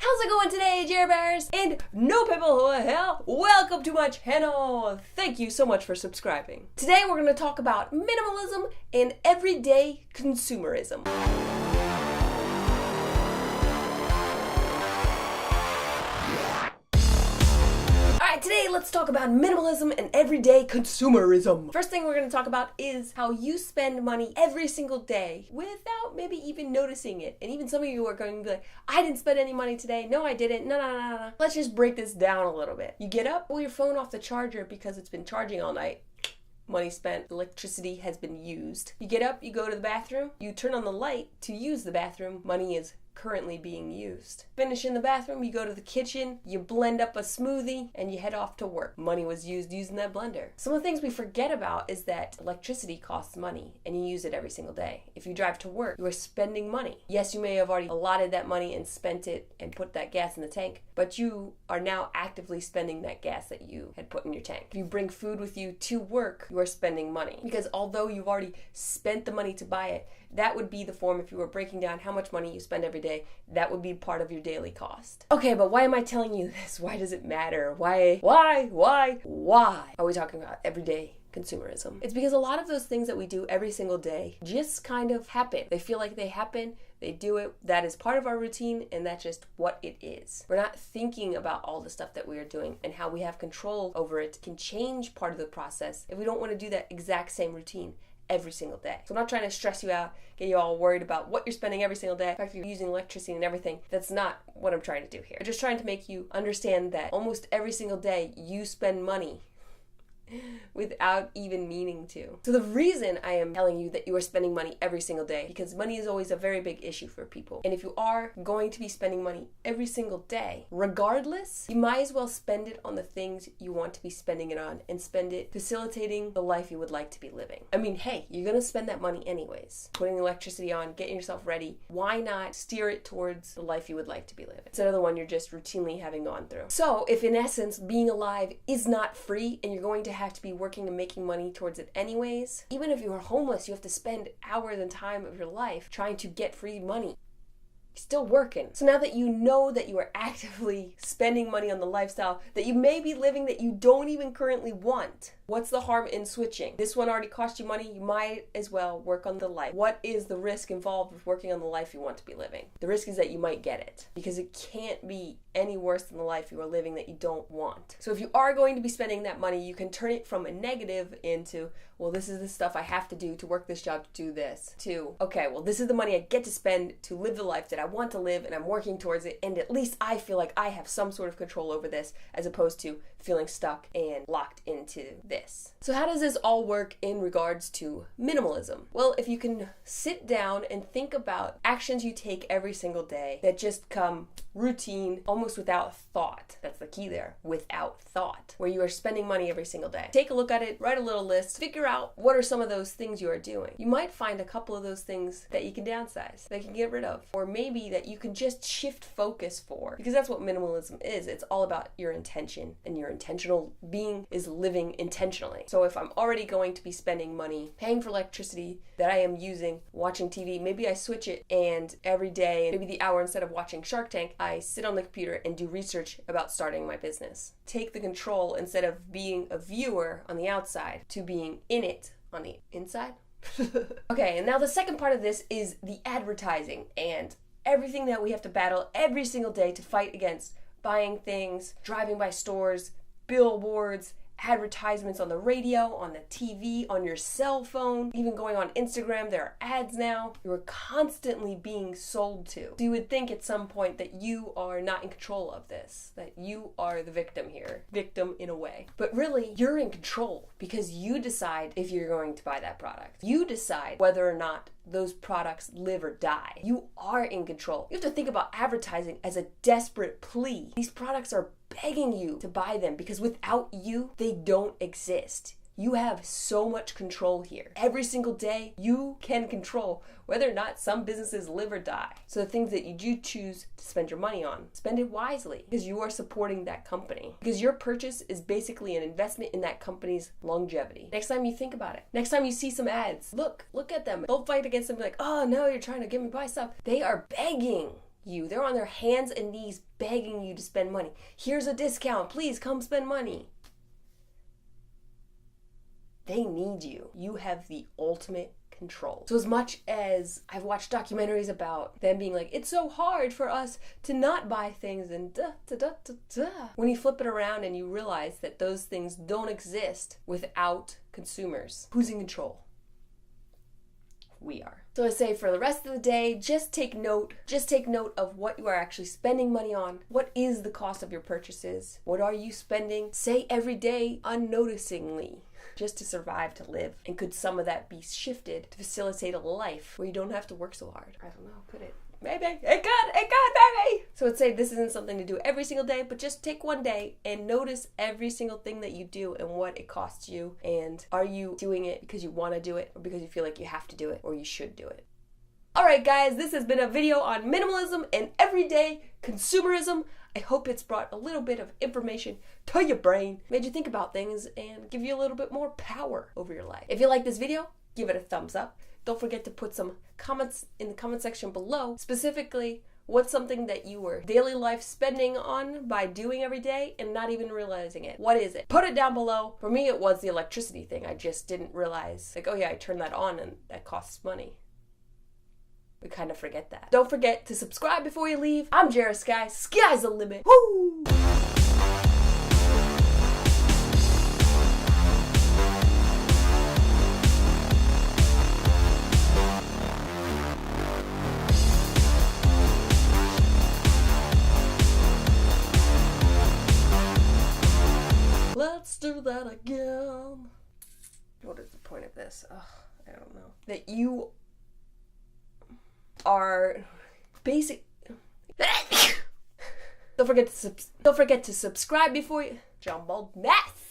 How's it going today, Jera Bears? And no people who are hell, welcome to my channel. Thank you so much for subscribing. Today we're going to talk about minimalism and everyday consumerism. Today, let's talk about minimalism and everyday consumerism. First thing we're going to talk about is how you spend money every single day without maybe even noticing it. And even some of you are going to be like, I didn't spend any money today. No, I didn't. No. Let's just break this down a little bit. You get up, pull your phone off the charger because it's been charging all night. Money spent, electricity has been used. You get up, you go to the bathroom, you turn on the light to use the bathroom. Money is currently being used. Finish in the bathroom, you go to the kitchen, you blend up a smoothie, and you head off to work. Money was used using that blender. Some of the things we forget about is that electricity costs money, and you use it every single day. If you drive to work, you are spending money. Yes, you may have already allotted that money and spent it and put that gas in the tank, but you are now actively spending that gas that you had put in your tank. If you bring food with you to work, you are spending money. Because although you've already spent the money to buy it, that would be the form if you were breaking down how much money you spend every day. That would be part of your daily cost. Okay, but why am I telling you this? Why does it matter? Why are we talking about everyday consumerism? It's because a lot of those things that we do every single day just kind of happen. They feel like they happen, they do it, that is part of our routine, and that's just what it is. We're not thinking about all the stuff that we are doing and how we have control over it can change part of the process if we don't want to do that exact same routine every single day. So I'm not trying to stress you out, get you all worried about what you're spending every single day. In fact, you're using electricity and everything. That's not what I'm trying to do here. I'm just trying to make you understand that almost every single day you spend money without even meaning to. So the reason I am telling you that you are spending money every single day, because money is always a very big issue for people. And if you are going to be spending money every single day, regardless, you might as well spend it on the things you want to be spending it on and spend it facilitating the life you would like to be living. I mean, hey, you're gonna spend that money anyways. Putting electricity on, getting yourself ready. Why not steer it towards the life you would like to be living instead of the one you're just routinely having gone through? So if in essence being alive is not free and you're going to have to be working and making money towards it anyways, even if you are homeless, you have to spend hours and time of your life trying to get free money. You're still working. So now that you know that you are actively spending money on the lifestyle that you may be living that you don't even currently want, what's the harm in switching? This one already cost you money, you might as well work on the life. What is the risk involved with working on the life you want to be living? The risk is that you might get it, because it can't be any worse than the life you are living that you don't want. So if you are going to be spending that money, you can turn it from a negative into, well, this is the stuff I have to do to work this job to do this, to, okay, well, this is the money I get to spend to live the life that I want to live, and I'm working towards it, and at least I feel like I have some sort of control over this, as opposed to feeling stuck and locked into this. So how does this all work in regards to minimalism? Well, if you can sit down and think about actions you take every single day that just come routine, almost without thought. That's the key there, without thought, where you are spending money every single day. Take a look at it, write a little list, figure out what are some of those things you are doing. You might find a couple of those things that you can downsize, that you can get rid of, or maybe that you can just shift focus for, because that's what minimalism is. It's all about your intention, and your intentional being is living intentionally. So if I'm already going to be spending money paying for electricity that I am using, watching TV, maybe I switch it, and every day, maybe the hour, instead of watching Shark Tank, I sit on the computer and do research about starting my business. Take the control instead of being a viewer on the outside to being in it on the inside. Okay, and now the second part of this is the advertising and everything that we have to battle every single day to fight against. Buying things, driving by stores, billboards, advertisements on the radio, on the TV, on your cell phone, even going on Instagram, there are ads now. You're constantly being sold to. So you would think at some point that you are not in control of this, that you are the victim here. Victim in a way. But really, you're in control because you decide if you're going to buy that product. You decide whether or not those products live or die. You are in control. You have to think about advertising as a desperate plea. These products are begging you to buy them because without you, they don't exist. You have so much control here. Every single day, you can control whether or not some businesses live or die. So the things that you do choose to spend your money on, spend it wisely because you are supporting that company. Because your purchase is basically an investment in that company's longevity. Next time you think about it, next time you see some ads, look at them. Don't fight against them like, oh no, you're trying to get me to buy stuff. They are begging you. They're on their hands and knees begging you to spend money. Here's a discount. Please come spend money. They need you. You have the ultimate control. So as much as I've watched documentaries about them being like, it's so hard for us to not buy things and when you flip it around and you realize that those things don't exist without consumers, who's in control? We are. So I say for the rest of the day, just take note of what you are actually spending money on. What is the cost of your purchases? What are you spending, say, every day unnoticingly, just to survive, to live? And could some of that be shifted to facilitate a life where you don't have to work so hard? I don't know, could it? Maybe. It could, maybe. So I'd say this isn't something to do every single day, but just take one day and notice every single thing that you do and what it costs you. And are you doing it because you want to do it or because you feel like you have to do it or you should do it? Alright guys, this has been a video on minimalism and everyday consumerism. I hope it's brought a little bit of information to your brain, made you think about things, and give you a little bit more power over your life. If you like this video, give it a thumbs up. Don't forget to put some comments in the comment section below. Specifically, what's something that you were daily life spending on by doing every day and not even realizing it? What is it? Put it down below. For me, it was the electricity thing. I just didn't realize, like, oh yeah, I turned that on and that costs money. We kind of forget that. Don't forget to subscribe before you leave. I'm Jera Sky. Sky's the limit. Woo! Let's do that again. What is the point of this? Ugh, I don't know. That you are basic. Don't forget to subscribe before you jumbled mess.